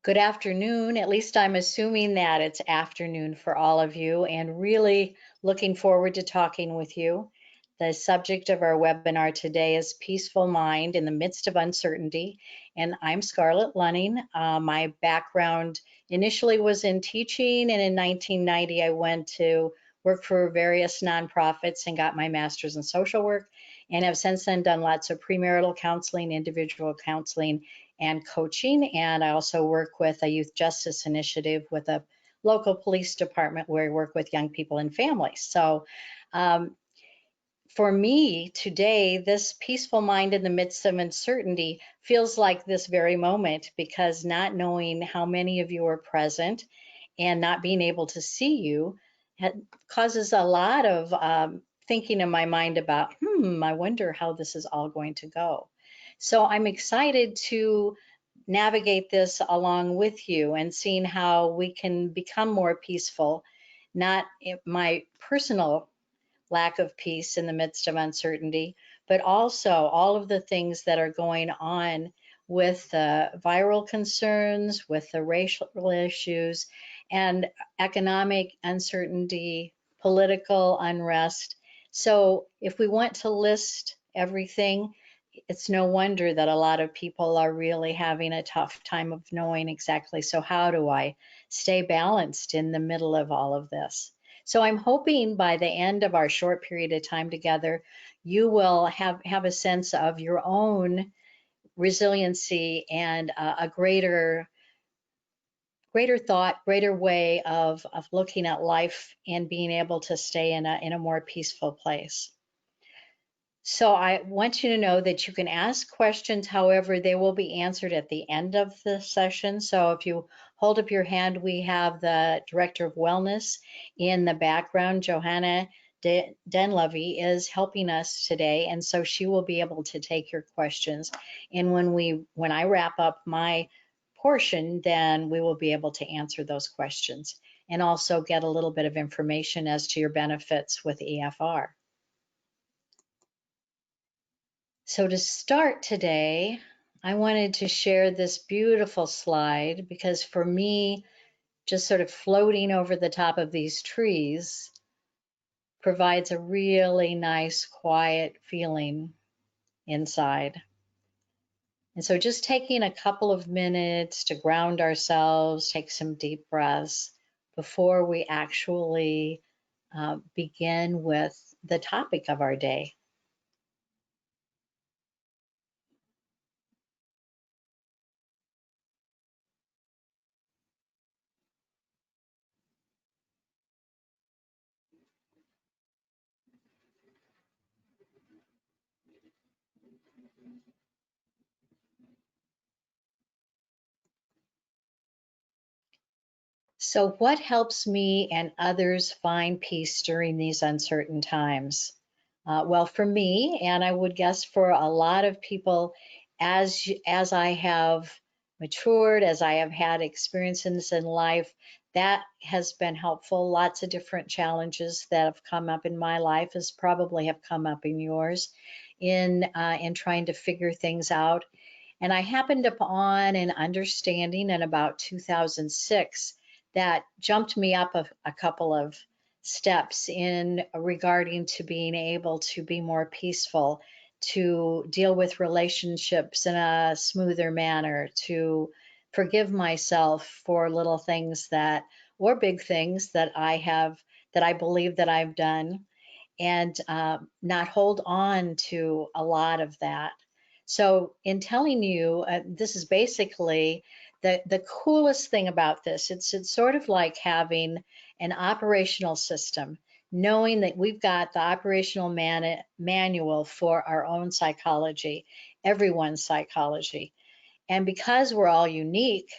Good afternoon. At least I'm assuming that it's afternoon for all of you, and really looking forward to talking with you. The subject of our webinar today is Peaceful Mind in the Midst of Uncertainty, and I'm Scarlett Lunning. My background initially was in teaching, and in 1990 I went to work for various nonprofits and got my master's in social work, and have since then done lots of premarital counseling, individual counseling, and coaching. And I also work with a youth justice initiative with a local police department where I work with young people and families. So for me today, this peaceful mind in the midst of uncertainty feels like this very moment, because not knowing how many of you are present and not being able to see you causes a lot of thinking in my mind about, I wonder how this is all going to go. So I'm excited to navigate this along with you and seeing how we can become more peaceful, not in my personal lack of peace in the midst of uncertainty, but also all of the things that are going on with the viral concerns, with the racial issues, and economic uncertainty, political unrest. So if we want to list everything, it's no wonder that a lot of people are really having a tough time of knowing exactly, so how do I stay balanced in the middle of all of this? So I'm hoping by the end of our short period of time together, you will have a sense of your own resiliency and a greater thought, greater way of looking at life and being able to stay in a more peaceful place. So I want you to know that you can ask questions, however, they will be answered at the end of the session. So if you hold up your hand, we have the Director of Wellness in the background. Johanna Denlevy is helping us today, and so she will be able to take your questions. And when I wrap up my portion, then we will be able to answer those questions and also get a little bit of information as to your benefits with EFR. So to start today, I wanted to share this beautiful slide because for me, just sort of floating over the top of these trees provides a really nice, quiet feeling inside. And so just taking a couple of minutes to ground ourselves, take some deep breaths before we actually begin with the topic of our day. So, what helps me and others find peace during these uncertain times? Well, for me, and I would guess for a lot of people, as I have matured, as I have had experiences in life, that has been helpful. Lots of different challenges that have come up in my life, as probably have come up in yours, in trying to figure things out. And I happened upon an understanding in about 2006 that jumped me up a couple of steps in regarding to being able to be more peaceful, to deal with relationships in a smoother manner, to forgive myself for little things that, or big things that that I believe that I've done, and not hold on to a lot of that. So in telling you, this is basically the coolest thing about this. It's sort of like having an operational system, knowing that we've got the operational manual for our own psychology, everyone's psychology. And because we're all unique,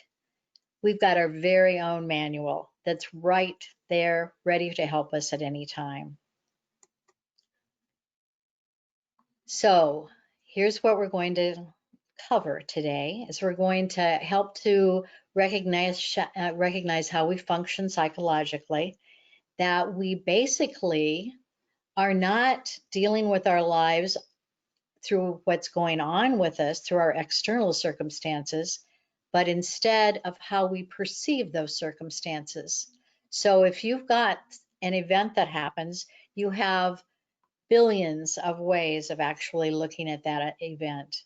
we've got our very own manual that's right there, ready to help us at any time. So here's what we're going to cover today is we're going to help to recognize how we function psychologically, that we basically are not dealing with our lives through what's going on with us, through our external circumstances, but instead of how we perceive those circumstances. So if you've got an event that happens, you have billions of ways of actually looking at that event.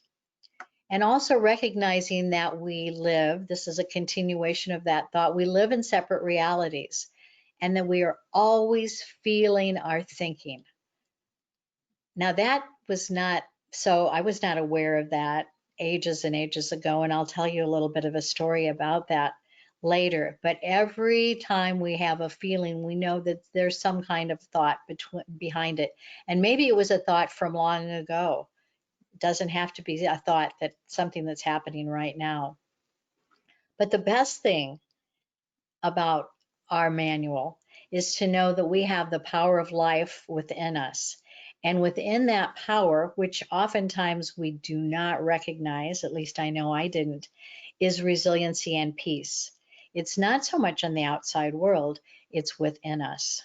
And also recognizing that we live, this is a continuation of that thought, we live in separate realities and that we are always feeling our thinking. Now, that was not, so I was not aware of that ages and ages ago, and I'll tell you a little bit of a story about that later. But every time we have a feeling, we know that there's some kind of thought behind it. And maybe it was a thought from long ago. It doesn't have to be a thought that something that's happening right now. But the best thing about our manual is to know that we have the power of life within us. And within that power, which oftentimes we do not recognize, at least I know I didn't, is resiliency and peace. It's not so much on the outside world, it's within us.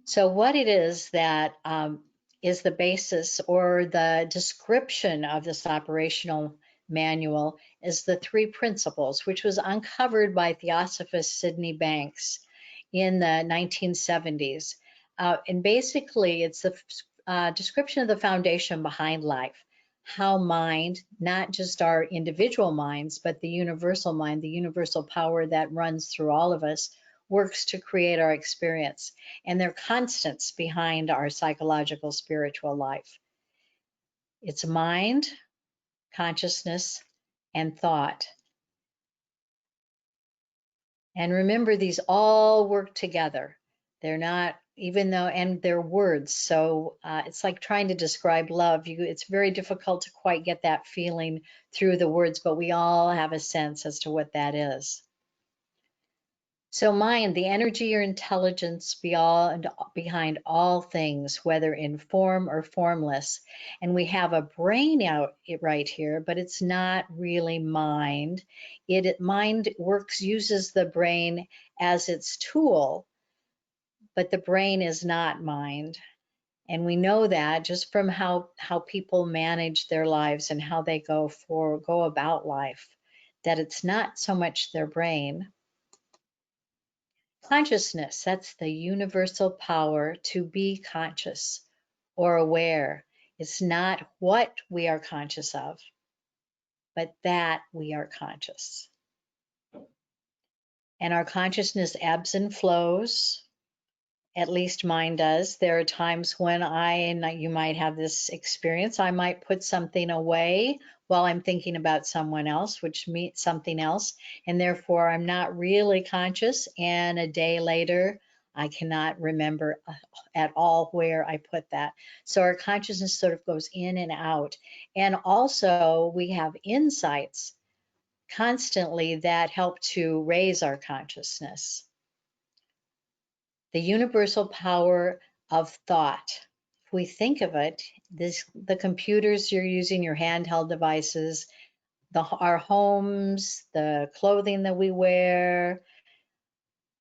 So, what it is that is the basis or the description of this operational manual is the three principles, which was uncovered by Theosophist Sydney Banks in the 1970s. And basically, it's the description of the foundation behind life, how mind, not just our individual minds, but the universal mind, the universal power that runs through all of us, works to create our experience. And they're constants behind our psychological spiritual life. It's mind, consciousness, and thought. And remember, these all work together. They're not, even though, and they're words. So it's like trying to describe love. It's very difficult to quite get that feeling through the words, but we all have a sense as to what that is. So mind, the energy or intelligence behind all things, whether in form or formless. And we have a brain out right here, but it's not really mind. Mind uses the brain as its tool, but the brain is not mind. And we know that just from how people manage their lives and how they go about life, that it's not so much their brain. Consciousness, that's the universal power to be conscious or aware. It's not what we are conscious of, but that we are conscious. And our consciousness ebbs and flows. At least mine does. There are times when you might have this experience, I might put something away while I'm thinking about someone else, which means something else, and therefore I'm not really conscious. And a day later, I cannot remember at all where I put that. So our consciousness sort of goes in and out. And also, we have insights constantly that help to raise our consciousness. The universal power of thought. If we think of it, the computers you're using, your handheld devices, our homes, the clothing that we wear,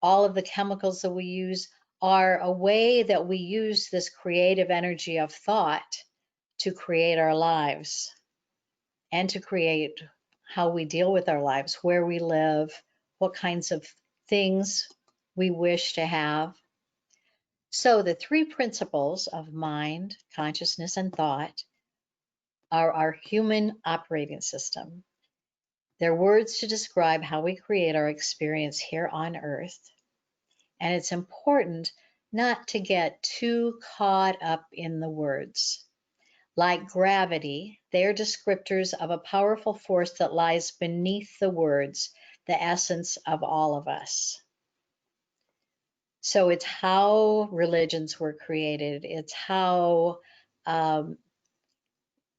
all of the chemicals that we use are a way that we use this creative energy of thought to create our lives and to create how we deal with our lives, where we live, what kinds of things we wish to have. So the three principles of mind, consciousness, and thought are our human operating system. They're words to describe how we create our experience here on Earth. And it's important not to get too caught up in the words. Like gravity, they are descriptors of a powerful force that lies beneath the words, the essence of all of us. So it's how religions were created. It's how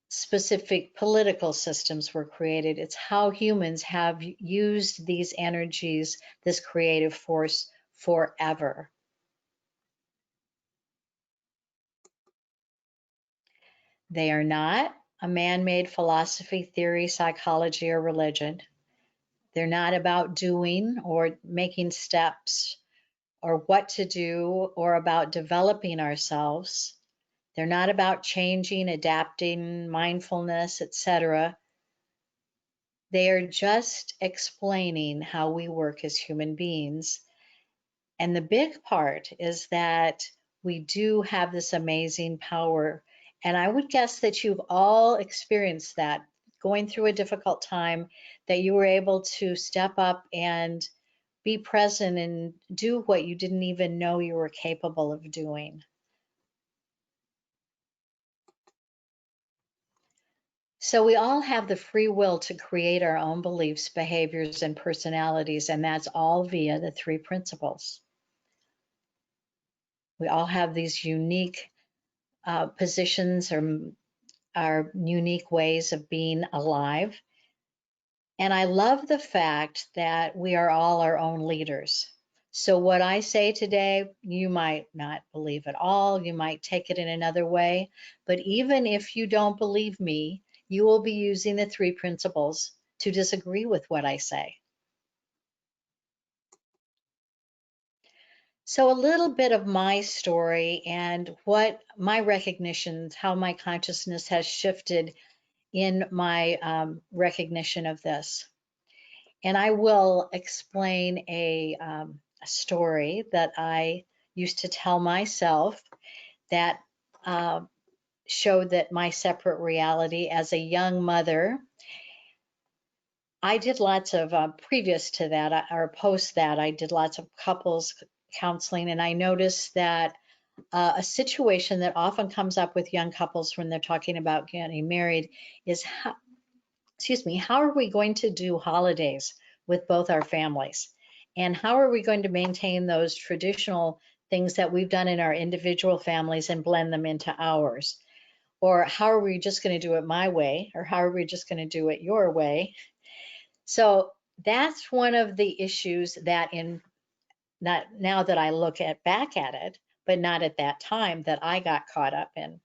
specific political systems were created. It's how humans have used these energies, this creative force, forever. They are not a man-made philosophy, theory, psychology, or religion. They're not about doing or making steps or what to do or about developing ourselves. They're not about changing, adapting, mindfulness, etc. They are just explaining how we work as human beings. And the big part is that we do have this amazing power. And I would guess that you've all experienced that going through a difficult time, that you were able to step up and be present and do what you didn't even know you were capable of doing. So we all have the free will to create our own beliefs, behaviors, and personalities, and that's all via the three principles. We all have these unique positions or our unique ways of being alive. And I love the fact that we are all our own leaders. So, what I say today, you might not believe at all. You might take it in another way. But even if you don't believe me, you will be using the three principles to disagree with what I say. So, a little bit of my story and what my recognition, how my consciousness has shifted in my recognition of this. And I will explain a story that I used to tell myself that uh, showed that my separate reality as a young mother. I did lots of, previous to that, or post that, I did lots of couples counseling, and I noticed that a situation that often comes up with young couples when they're talking about getting married is how, excuse me, how are we going to do holidays with both our families? And how are we going to maintain those traditional things that we've done in our individual families and blend them into ours? Or how are we just going to do it my way? Or how are we just going to do it your way? So that's one of the issues that in not now that I look at back at it, but not at that time that I got caught up in.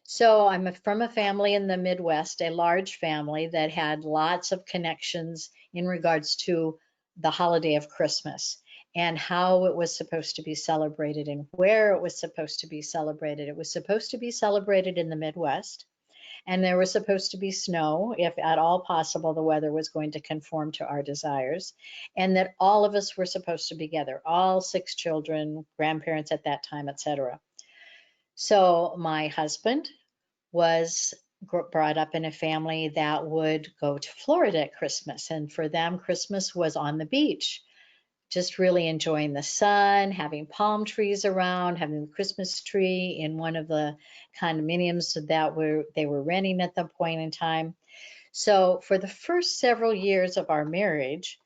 So I'm from a family in the Midwest, a large family that had lots of connections in regards to the holiday of Christmas and how it was supposed to be celebrated and where it was supposed to be celebrated. It was supposed to be celebrated in the Midwest, and there was supposed to be snow if at all possible the weather was going to conform to our desires, and that all of us were supposed to be together, all six children, grandparents at that time, etc. So my husband was brought up in a family that would go to Florida at Christmas. And for them, Christmas was on the beach, just really enjoying the sun, having palm trees around, having the Christmas tree in one of the condominiums that they were renting at the point in time. So for the first several years of our marriage,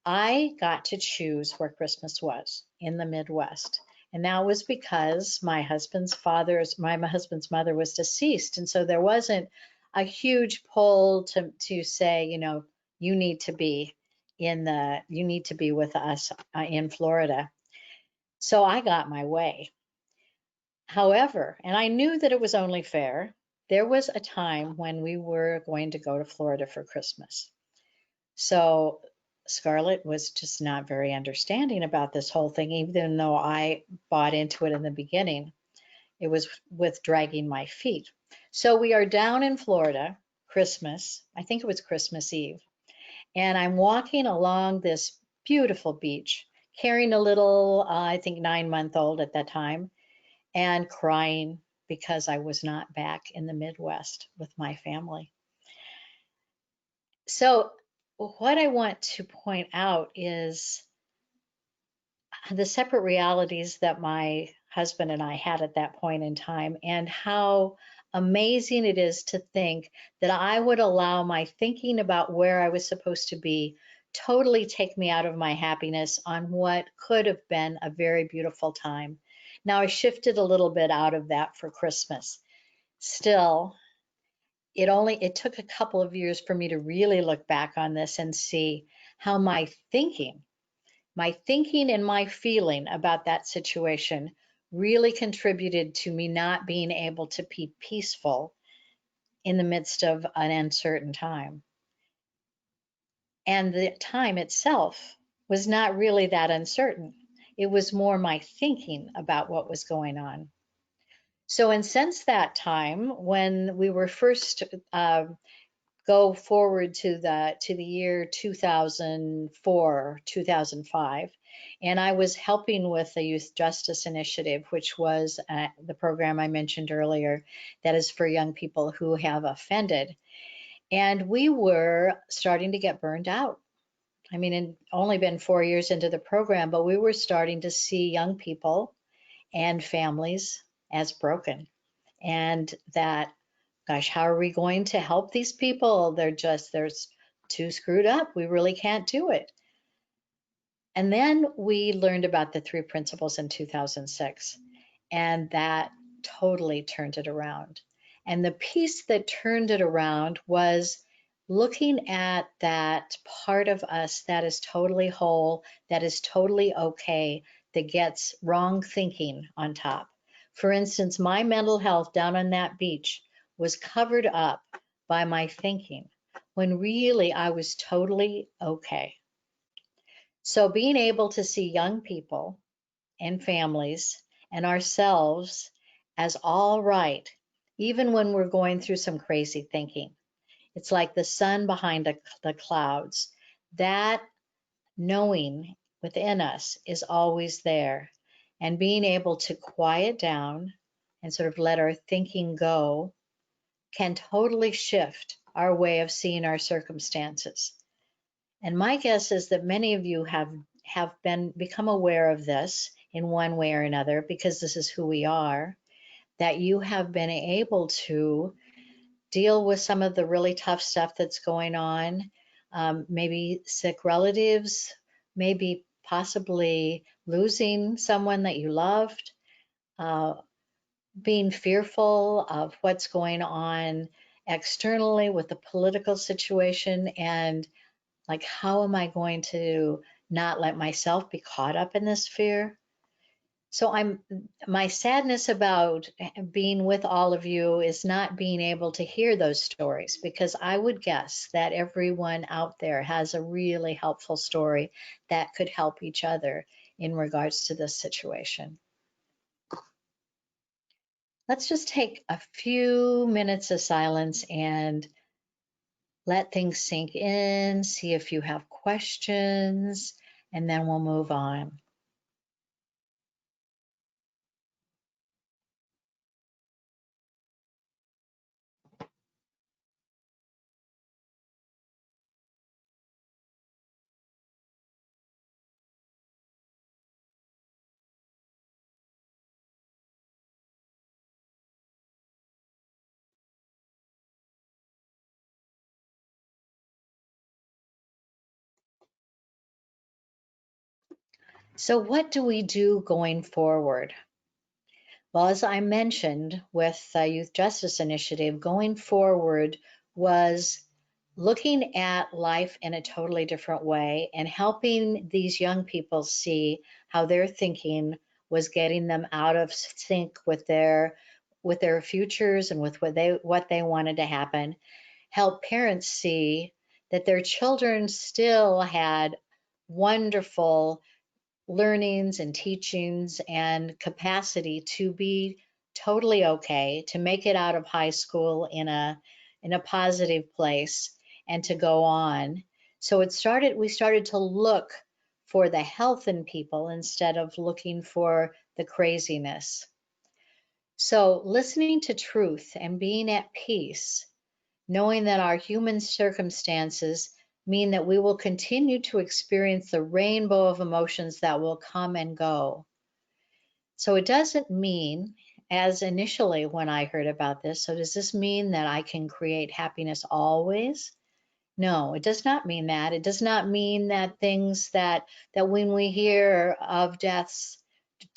I got to choose where Christmas was in the Midwest. And that was because my husband's mother was deceased. And so there wasn't a huge pull to say, you need to be you need to be with us in Florida. So I got my way. However, and I knew that it was only fair, there was a time when we were going to go to Florida for Christmas. So Scarlett was just not very understanding about this whole thing, even though I bought into it in the beginning. It was with dragging my feet. So we are down in Florida, Christmas. I think it was Christmas Eve. And I'm walking along this beautiful beach, carrying a little, I think 9-month-old at that time, and crying because I was not back in the Midwest with my family. So, what I want to point out is the separate realities that my husband and I had at that point in time, and how amazing it is to think that I would allow my thinking about where I was supposed to be totally take me out of my happiness on what could have been a very beautiful time. Now, I shifted a little bit out of that for Christmas. Still, it took a couple of years for me to really look back on this and see how my thinking and my feeling about that situation really contributed to me not being able to be peaceful in the midst of an uncertain time. And the time itself was not really that uncertain. It was more my thinking about what was going on. So, and since that time, when we were first go forward to the year 2004, 2005, and I was helping with the Youth Justice Initiative, which was the program I mentioned earlier, that is for young people who have offended. And we were starting to get burned out. I mean, it only been 4 years into the program, but we were starting to see young people and families as broken. And that, gosh, how are we going to help these people? They're too screwed up. We really can't do it. And then we learned about the three principles in 2006, and that totally turned it around. And the piece that turned it around was looking at that part of us that is totally whole, that is totally okay, that gets wrong thinking on top. For instance, my mental health down on that beach was covered up by my thinking when really I was totally okay. So being able to see young people and families and ourselves as all right, even when we're going through some crazy thinking. It's like the sun behind the clouds. That knowing within us is always there. And being able to quiet down and sort of let our thinking go can totally shift our way of seeing our circumstances. And my guess is that many of you have been become aware of this in one way or another because this is who we are, that you have been able to deal with some of the really tough stuff that's going on, maybe sick relatives, maybe possibly losing someone that you loved, uh, being fearful of what's going on externally with the political situation, and like, how am I going to not let myself be caught up in this fear? So my sadness about being with all of you is not being able to hear those stories, because I would guess that everyone out there has a really helpful story that could help each other in regards to this situation. Let's just take a few minutes of silence and let things sink in, see if you have questions, and then we'll move on. So, what do we do going forward? Well, as I mentioned with the Youth Justice Initiative, going forward was looking at life in a totally different way and helping these young people see how their thinking was getting them out of sync with their futures and with what they wanted to happen. Help parents see that their children still had wonderful learnings and teachings and capacity to be totally okay, to make it out of high school in a positive place and to go on. So we started to look for the health in people instead of looking for the craziness. So listening to truth and being at peace, knowing that our human circumstances mean that we will continue to experience the rainbow of emotions that will come and go. So it doesn't mean, as initially when I heard about this, so does this mean that I can create happiness always? No, it does not mean that. It does not mean that things that when we hear of deaths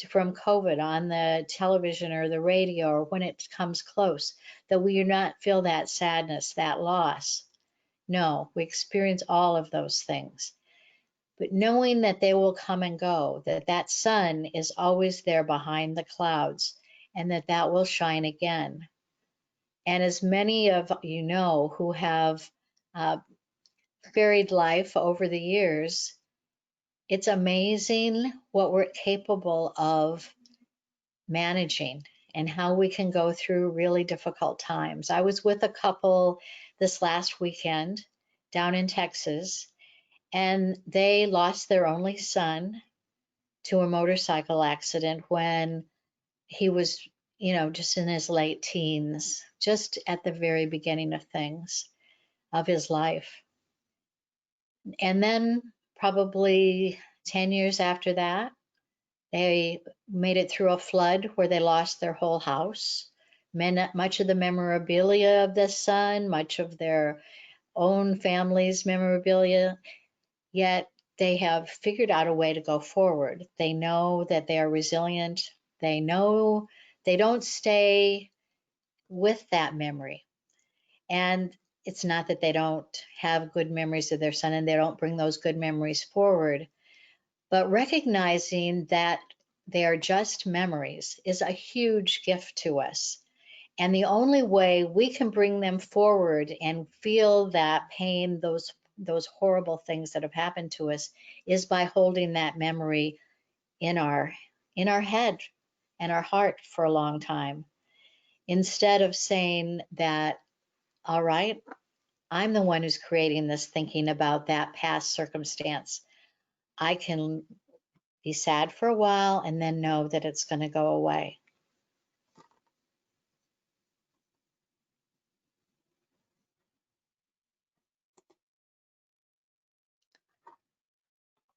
from COVID on the television or the radio or when it comes close, that we do not feel that sadness, that loss. No, we experience all of those things. But knowing that they will come and go, that that sun is always there behind the clouds, and that that will shine again. And as many of you know who have uh, varied life over the years, it's amazing what we're capable of managing and how we can go through really difficult times. I was with a couple this last weekend down in Texas, and they lost their only son to a motorcycle accident when he was, just in his late teens, just at the very beginning of things of his life. And then probably 10 years after that, they made it through a flood where they lost their whole house. Much of the memorabilia of the son, much of their own family's memorabilia, yet they have figured out a way to go forward. They know that they are resilient. They know they don't stay with that memory. And it's not that they don't have good memories of their son and they don't bring those good memories forward, but recognizing that they are just memories is a huge gift to us. And the only way we can bring them forward and feel that pain, those horrible things that have happened to us, is by holding that memory in our head and our heart for a long time. Instead of saying that, all right, I'm the one who's creating this thinking about that past circumstance. I can be sad for a while and then know that it's going to go away.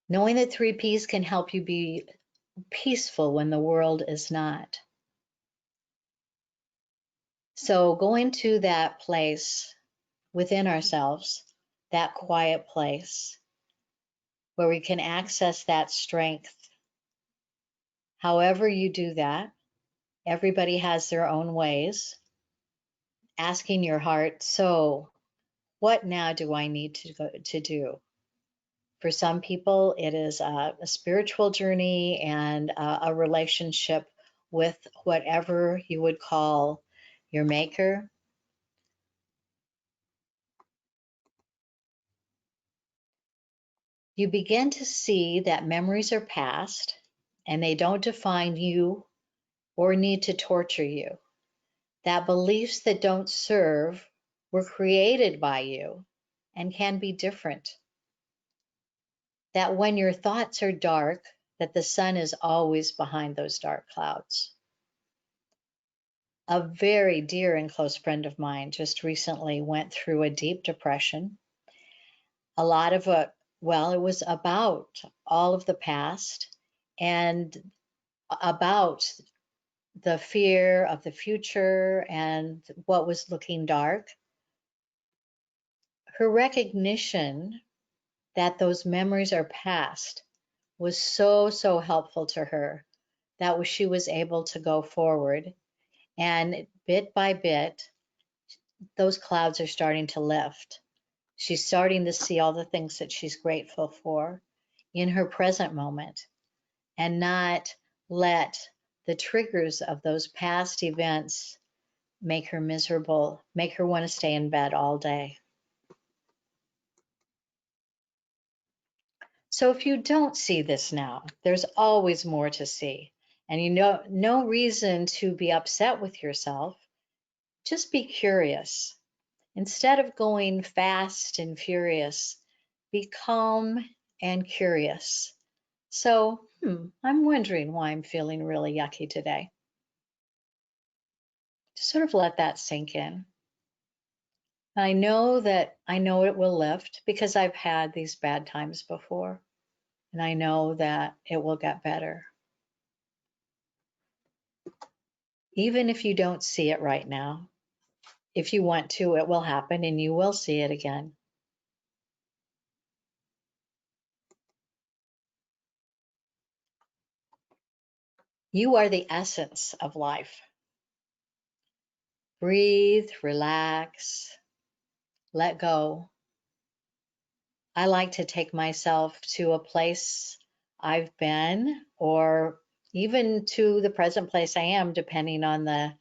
Knowing that 3Ps can help you be peaceful when the world is not. So going to that place within ourselves, that quiet place where we can access that strength. However you do that, everybody has their own ways. Asking your heart, so what now do I need to do? For some people, it is a spiritual journey and a relationship with whatever you would call your maker. You begin to see that memories are past and they don't define you or need to torture you. That beliefs that don't serve were created by you and can be different. That when your thoughts are dark, that the sun is always behind those dark clouds. A very dear and close friend of mine just recently went through a deep depression. A lot of it, well, it was about all of the past and about the fear of the future and what was looking dark. Her recognition that those memories are past was so helpful to her that she was able to go forward. And bit by bit, those clouds are starting to lift. She's starting to see all the things that she's grateful for in her present moment and not let the triggers of those past events make her miserable, make her want to stay in bed all day. So if you don't see this now, there's always more to see. And no reason to be upset with yourself. Just be curious. Instead of going fast and furious, be calm and curious. So, I'm wondering why I'm feeling really yucky today. Just sort of let that sink in. I know it will lift because I've had these bad times before, and I know that it will get better. Even if you don't see it right now, if you want to, it will happen and you will see it again. You are the essence of life. Breathe, relax, let go. I like to take myself to a place I've been, or even to the present place I am, depending on the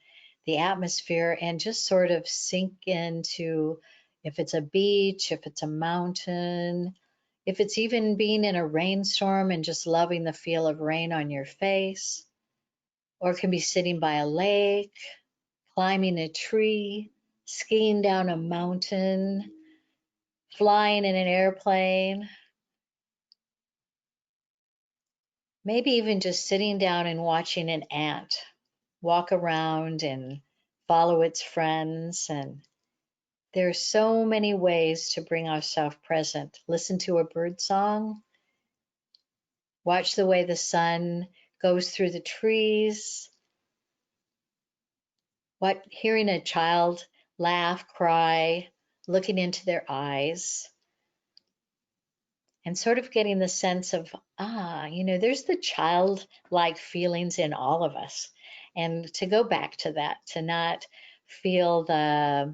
atmosphere, and just sort of sink into if it's a beach, if it's a mountain, if it's even being in a rainstorm and just loving the feel of rain on your face. or it can be sitting by a lake, climbing a tree, skiing down a mountain, flying in an airplane, maybe even just sitting down and watching an ant walk around and follow its friends. And there are so many ways to bring ourselves present. Listen to a bird song, watch the way the sun goes through the trees, hearing a child laugh, cry, looking into their eyes, and sort of getting the sense of, there's the childlike feelings in all of us. And to go back to that, to not feel the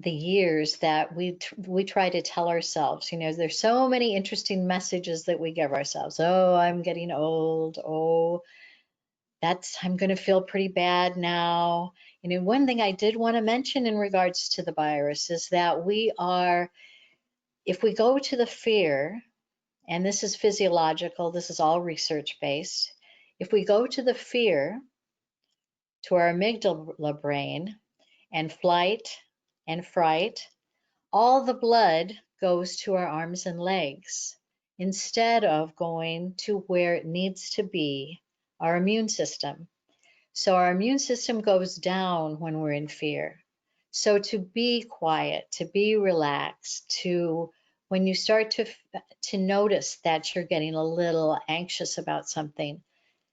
years that we try to tell ourselves. There's so many interesting messages that we give ourselves. Oh, I'm getting old. Oh, I'm going to feel pretty bad now. One thing I did want to mention in regards to the virus is that if we go to the fear, and this is physiological, this is all research based, if we go to the fear, to our amygdala brain, and flight and fright, all the blood goes to our arms and legs instead of going to where it needs to be, our immune system. So our immune system goes down when we're in fear. So to be quiet, to be relaxed, when you start to notice that you're getting a little anxious about something,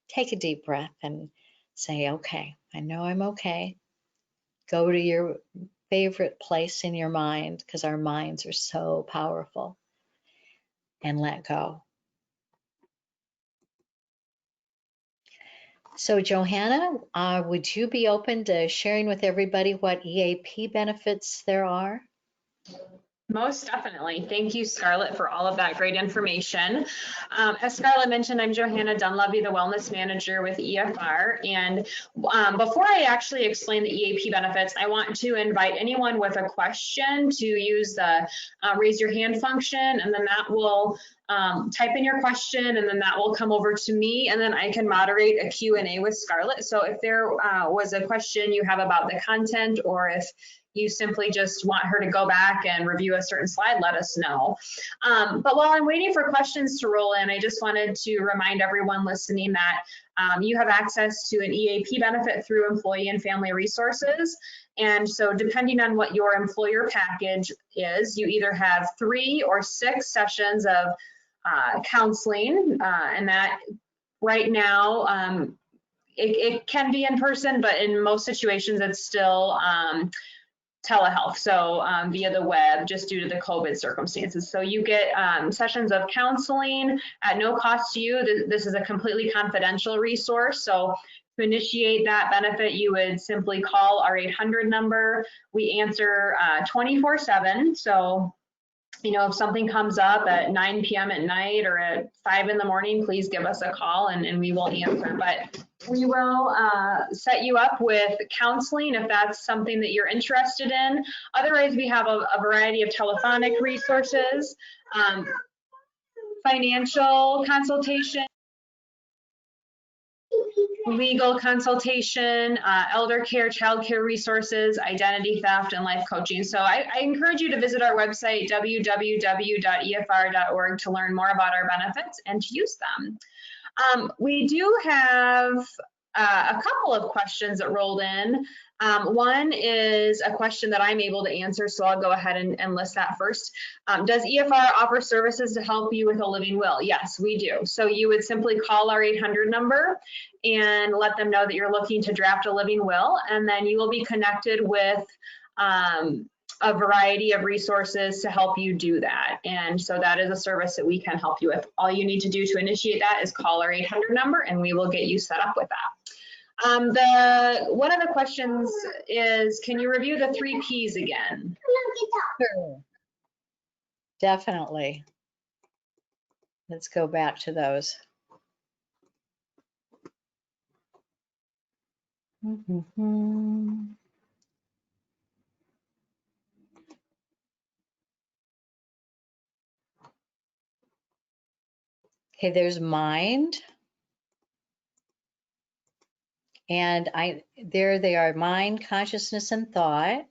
take a deep breath and say, okay, I know I'm okay. Go to your favorite place in your mind, because our minds are so powerful, and let go. So Johanna, would you be open to sharing with everybody what EAP benefits there are? Most definitely. Thank you, Scarlett, for all of that great information. As Scarlett mentioned, I'm Johanna Dunleavy, the Wellness Manager with EFR. And before I actually explain the EAP benefits, I want to invite anyone with a question to use the raise your hand function, and then that will type in your question, and then that will come over to me, and then I can moderate a Q&A with Scarlett. So if there was a question you have about the content, or if you simply just want her to go back and review a certain slide, let us know. But while I'm waiting for questions to roll in, I just wanted to remind everyone listening that you have access to an EAP benefit through Employee and Family Resources. And so depending on what your employer package is, you either have 3 or 6 sessions of counseling, and that right now, it can be in person, but in most situations it's still telehealth, so via the web, just due to the COVID circumstances. So you get sessions of counseling at no cost to you. This is a completely confidential resource. So to initiate that benefit, you would simply call our 800 number. We answer 24/7. So if something comes up at 9 p.m. at night or at 5 in the morning, please give us a call and we will answer. But we will set you up with counseling if that's something that you're interested in. Otherwise, we have a variety of telephonic resources, financial consultation, legal consultation, elder care, child care resources, identity theft, and life coaching. So I encourage you to visit our website, www.efr.org, to learn more about our benefits and to use them. We do have a couple of questions that rolled in. One is a question that I'm able to answer, so I'll go ahead and list that first. Does EFR offer services to help you with a living will? Yes, we do. So you would simply call our 800 number and let them know that you're looking to draft a living will, and then you will be connected with a variety of resources to help you do that. And so that is a service that we can help you with. All you need to do to initiate that is call our 800 number and we will get you set up with that. One of the questions is, can you review the 3 Ps again? Sure. Definitely. Let's go back to those. Okay, there's mind, And there they are: mind, consciousness, and thought.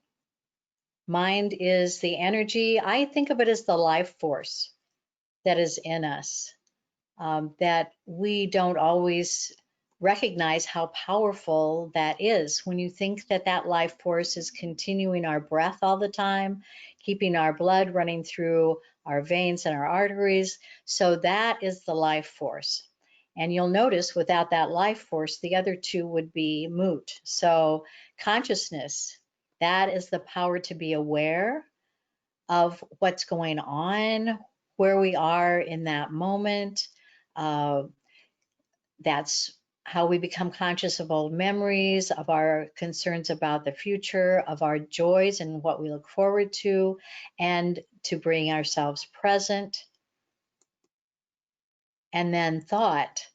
Mind is the energy. I think of it as the life force that is in us, that we don't always recognize how powerful that is. When you think that that life force is continuing our breath all the time, keeping our blood running through our veins and our arteries. So that is the life force. And you'll notice without that life force, the other two would be moot. So consciousness, that is the power to be aware of what's going on, where we are in that moment. Uh, that's how we become conscious of old memories, of our concerns about the future, of our joys and what we look forward to, and to bring ourselves present. And then thought,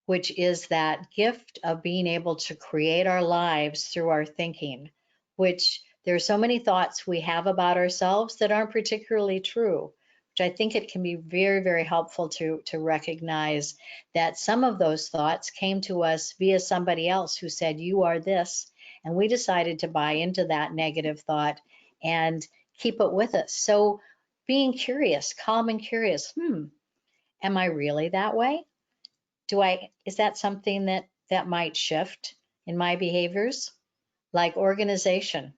which is that gift of being able to create our lives through our thinking, which there are so many thoughts we have about ourselves that aren't particularly true, which I think it can be very, very helpful to recognize that some of those thoughts came to us via somebody else who said, you are this, and we decided to buy into that negative thought and keep it with us. So being curious, calm and curious, am I really that way? Is that something that might shift in my behaviors? Like organization.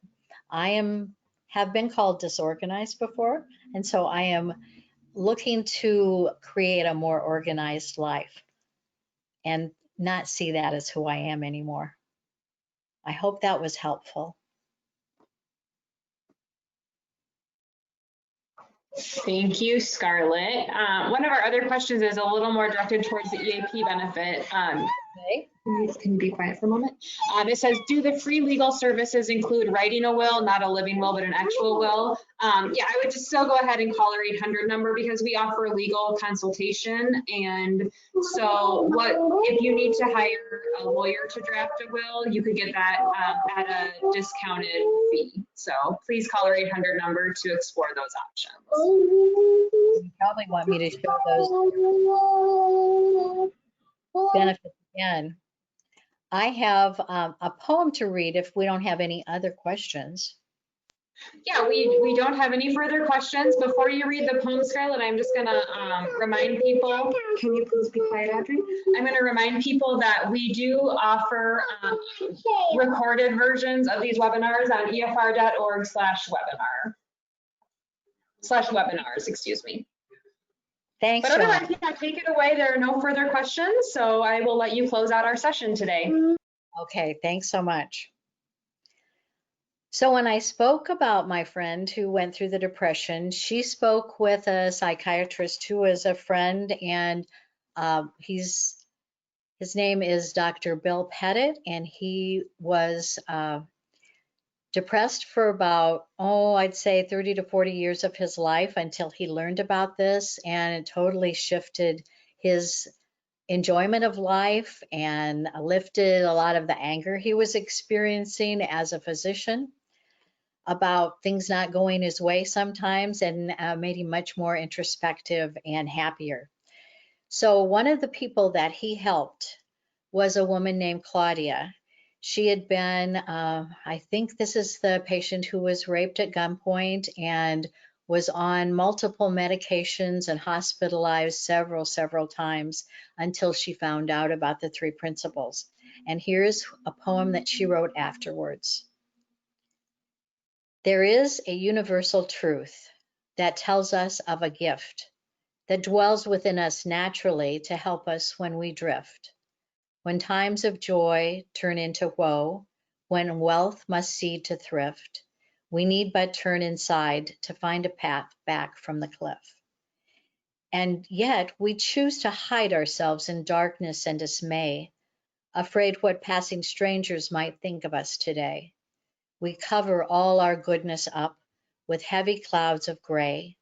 Have been called disorganized before, and so I am looking to create a more organized life and not see that as who I am anymore. I hope that was helpful. Thank you, Scarlett. One of our other questions is a little more directed towards the EAP benefit. Okay. Can you be quiet for a moment? It says, do the free legal services include writing a will, not a living will, but an actual will? Yeah, I would just still go ahead and call our 800 number because we offer legal consultation. And so if you need to hire a lawyer to draft a will, you could get that at a discounted fee. So please call our 800 number to explore those options. You probably want me to show those benefits again. I have a poem to read if we don't have any other questions. Yeah, we don't have any further questions. Before you read the poem, Scarlett, I'm just going to remind people, can you please be quiet, Audrey? I'm going to remind people that we do offer recorded versions of these webinars on efr.org/webinars, excuse me. Thanks, But otherwise, John. yeah, take it away. There are no further questions, so I will let you close out our session today. Okay, thanks so much. So when I spoke about my friend who went through the depression, she spoke with a psychiatrist who is a friend, and his name is Dr. Bill Pettit, and he was depressed for about, I'd say 30 to 40 years of his life until he learned about this, and it totally shifted his enjoyment of life and lifted a lot of the anger he was experiencing as a physician about things not going his way sometimes, and made him much more introspective and happier. So one of the people that he helped was a woman named Claudia. She had been, I think this is the patient who was raped at gunpoint and was on multiple medications and hospitalized several times until she found out about the three principles. And here's a poem that she wrote afterwards. There is a universal truth that tells us of a gift that dwells within us naturally to help us when we drift. When times of joy turn into woe, when wealth must cede to thrift, we need but turn inside to find a path back from the cliff. And yet we choose to hide ourselves in darkness and dismay, afraid what passing strangers might think of us today. We cover all our goodness up with heavy clouds of gray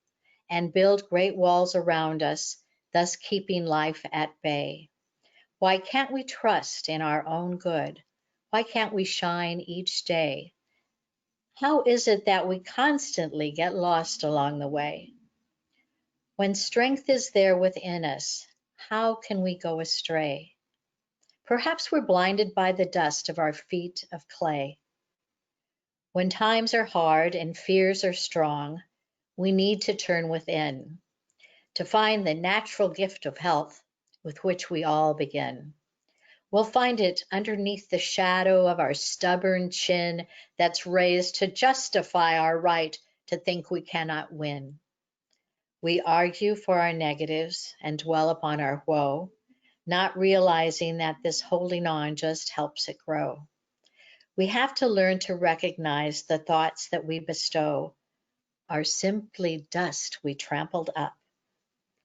and build great walls around us, thus keeping life at bay. Why can't we trust in our own good? Why can't we shine each day? How is it that we constantly get lost along the way? When strength is there within us, how can we go astray? Perhaps we're blinded by the dust of our feet of clay. When times are hard and fears are strong, we need to turn within to find the natural gift of health with which we all begin. We'll find it underneath the shadow of our stubborn chin that's raised to justify our right to think we cannot win. We argue for our negatives and dwell upon our woe, not realizing that this holding on just helps it grow. We have to learn to recognize the thoughts that we bestow are simply dust we trampled up,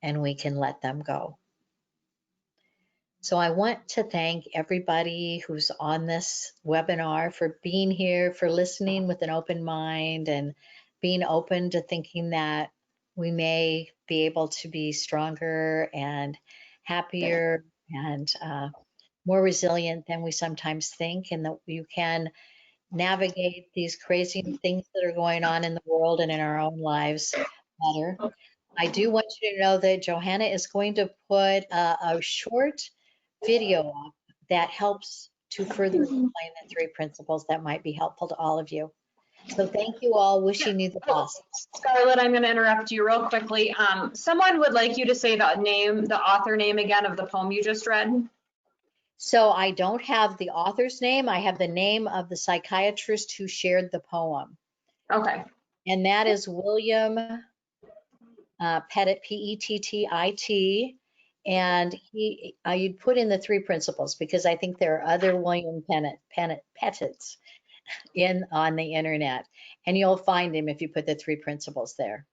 and we can let them go. So I want to thank everybody who's on this webinar for being here, for listening with an open mind and being open to thinking that we may be able to be stronger and happier and more resilient than we sometimes think, and that you can navigate these crazy things that are going on in the world and in our own lives better. I do want you to know that Johanna is going to put a short video up that helps to further explain the 3 principles that might be helpful to all of you. So thank you all, wishing you the best. Scarlett, I'm going to interrupt you real quickly. Someone would like you to say the author name again of the poem you just read. So I don't have the author's name. I have the name of the psychiatrist who shared the poem. Okay. And that is William Pettit, P-E-T-T-I-T. And you'd put in the 3 principles because I think there are other William Pettits on the internet. And you'll find him if you put the 3 principles there.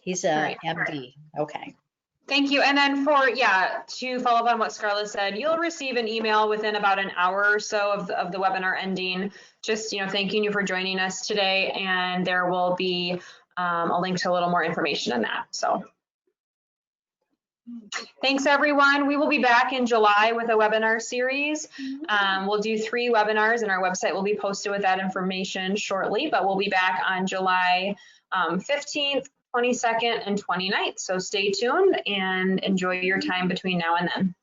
He's a MD. Okay. Thank you. And then to follow up on what Scarlett said, you'll receive an email within about an hour or so of the webinar ending, just, thanking you for joining us today. And there will be a link to a little more information in that. So thanks, everyone. We will be back in July with a webinar series. We'll do 3 webinars, and our website will be posted with that information shortly, but we'll be back on July 15th, 22nd, and 29th. So stay tuned and enjoy your time between now and then.